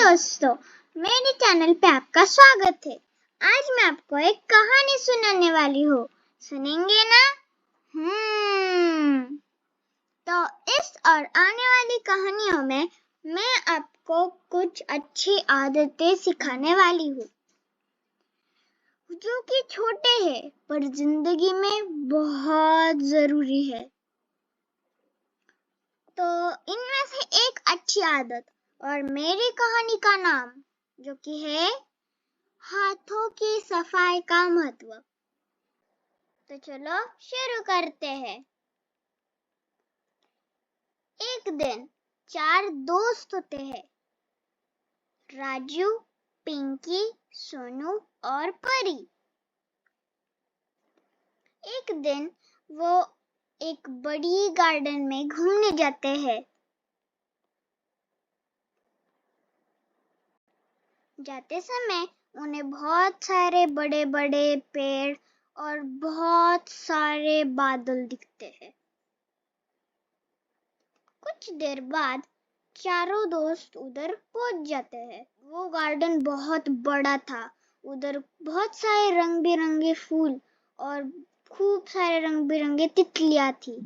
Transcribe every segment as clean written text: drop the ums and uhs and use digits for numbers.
दोस्तों, मेरे चैनल पे आपका स्वागत है। आज मैं आपको एक कहानी सुनाने वाली हूँ। सुनेंगे ना? तो इस और आने वाली कहानियों में मैं आपको कुछ अच्छी आदतें सिखाने वाली हूँ, जो कि छोटे हैं पर जिंदगी में बहुत जरूरी है। तो इनमें से एक अच्छी आदत और मेरी कहानी का नाम जो कि है हाथों की सफाई का महत्व। तो चलो शुरू करते हैं। एक दिन 4 दोस्त होते हैं, राजू, पिंकी, सोनू और परी। एक दिन वो एक बड़ी गार्डन में घूमने जाते हैं। जाते समय उन्हें बहुत सारे बड़े बड़े पेड़ और बहुत सारे बादल दिखते हैं। कुछ देर बाद चारों दोस्त उधर पहुंच जाते हैं। वो गार्डन बहुत बड़ा था। उधर बहुत सारे रंग बिरंगे फूल और खूब सारे रंग बिरंगे तितलियां थी।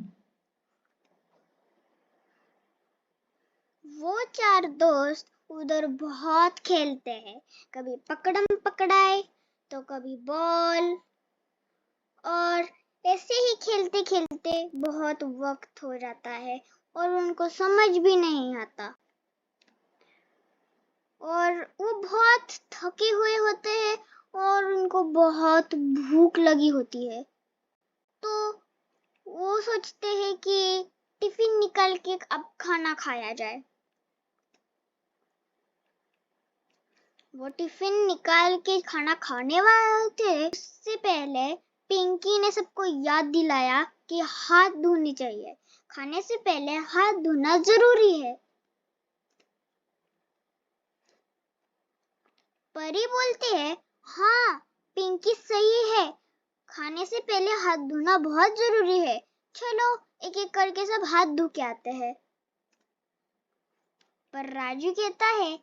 वो 4 दोस्त उधर बहुत खेलते हैं, कभी पकड़म पकड़ाई तो कभी बॉल, और ऐसे ही खेलते खेलते बहुत वक्त हो जाता है और उनको समझ भी नहीं आता और वो बहुत थके हुए होते हैं और उनको बहुत भूख लगी होती है। तो वो सोचते हैं कि टिफिन निकाल के अब खाना खाया जाए। वो टिफिन निकाल के खाना खाने वाले थे, उससे पहले पिंकी ने सबको याद दिलाया कि हाथ धोने चाहिए। खाने से पहले हाथ धोना जरूरी है। परी बोलती है, हाँ पिंकी सही है, खाने से पहले हाथ धोना बहुत जरूरी है। चलो एक एक करके सब हाथ धो के आते हैं। पर राजू कहता है,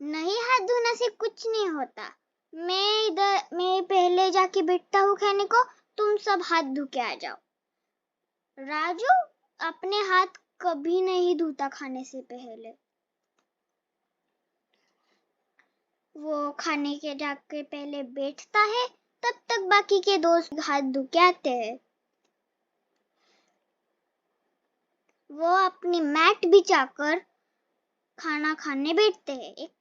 नहीं हाथ धोने से कुछ नहीं होता। मैं पहले जाके बैठता हूँ खाने को, तुम सब हाथ धो के आ जाओ। राजू अपने हाथ कभी नहीं धोता खाने से पहले। वो खाने के जाके पहले बैठता है, तब तक बाकी के दोस्त हाथ धो के आते हैं। वो अपनी मैट बिछाकर खाना खाने बैठते हैं, एक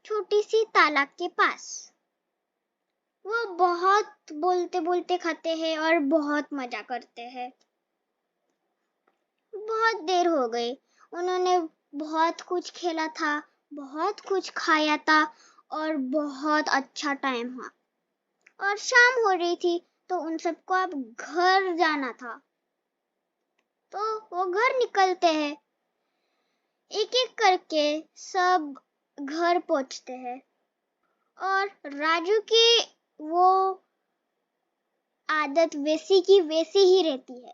छोटी सी तालाब के पास। वो बहुत बोलते बोलते खाते हैं और बहुत मजा करते हैं। बहुत देर हो गई, उन्होंने बहुत कुछ खेला था, बहुत कुछ खाया था और बहुत अच्छा टाइम हुआ और शाम हो रही थी, तो उन सबको अब घर जाना था। तो वो घर निकलते हैं। एक एक करके सब घर पहुंचते हैं और राजू की वो आदत वैसी की वैसी ही रहती है।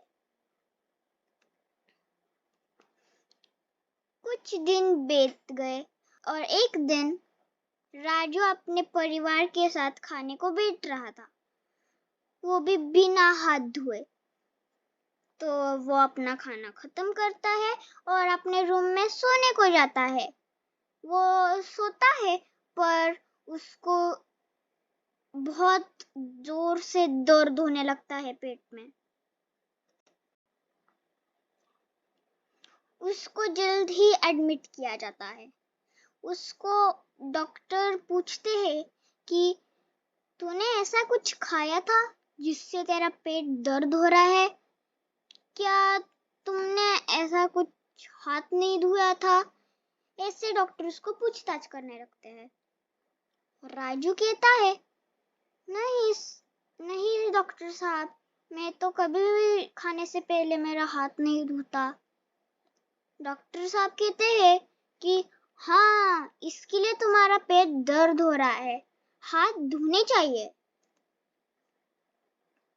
कुछ दिन बीत गए और एक दिन राजू अपने परिवार के साथ खाने को बैठ रहा था, वो भी बिना हाथ धोए। तो वो अपना खाना खत्म करता है और अपने रूम में सोने को जाता है। वो सोता है पर उसको बहुत जोर से दर्द होने लगता है पेट में। उसको जल्द ही एडमिट किया जाता है। उसको डॉक्टर पूछते हैं कि तूने ऐसा कुछ खाया था जिससे तेरा पेट दर्द हो रहा है? क्या तुमने ऐसा कुछ हाथ नहीं धोया था? ऐसे डॉक्टर उसको पूछताछ करने लगते हैं। राजू कहता है, नहीं नहीं डॉक्टर साहब, मैं तो कभी भी खाने से पहले मेरा हाथ नहीं धोता। डॉक्टर साहब कहते हैं कि हाँ, इसके लिए तुम्हारा पेट दर्द हो रहा है, हाथ धोने चाहिए।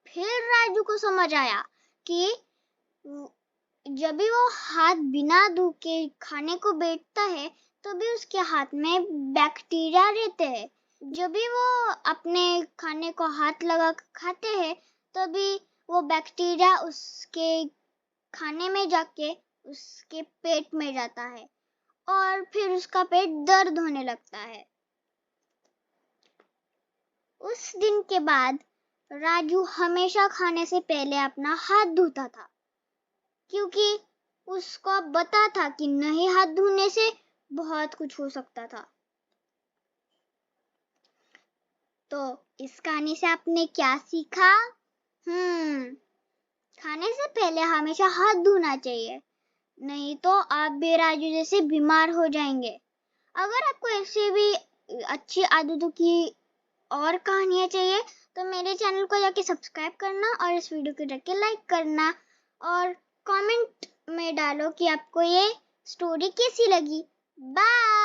फिर राजू को समझ आया कि जब भी वो हाथ बिना धो के खाने को बैठता है तो भी उसके हाथ में बैक्टीरिया रहते हैं। जब भी वो अपने खाने को हाथ लगा खाते हैं तो भी वो बैक्टीरिया उसके खाने में जाके उसके पेट में जाता है और फिर उसका पेट दर्द होने लगता है। उस दिन के बाद राजू हमेशा खाने से पहले अपना हाथ धोता था, क्योंकि उसको अब पता था कि नहीं हाथ धोने से बहुत कुछ हो सकता था। तो इस कहानी से आपने क्या सीखा? खाने से पहले हमेशा हाथ धोना चाहिए, नहीं तो आप भी राजू जैसे बीमार हो जाएंगे। अगर आपको ऐसे भी अच्छी आदतों की और कहानियाँ चाहिए तो मेरे चैनल को जाके सब्सक्राइब करना और इस वीडियो को जाके लाइक करना और कमेंट में डालो कि आपको ये स्टोरी कैसी लगी। बाय।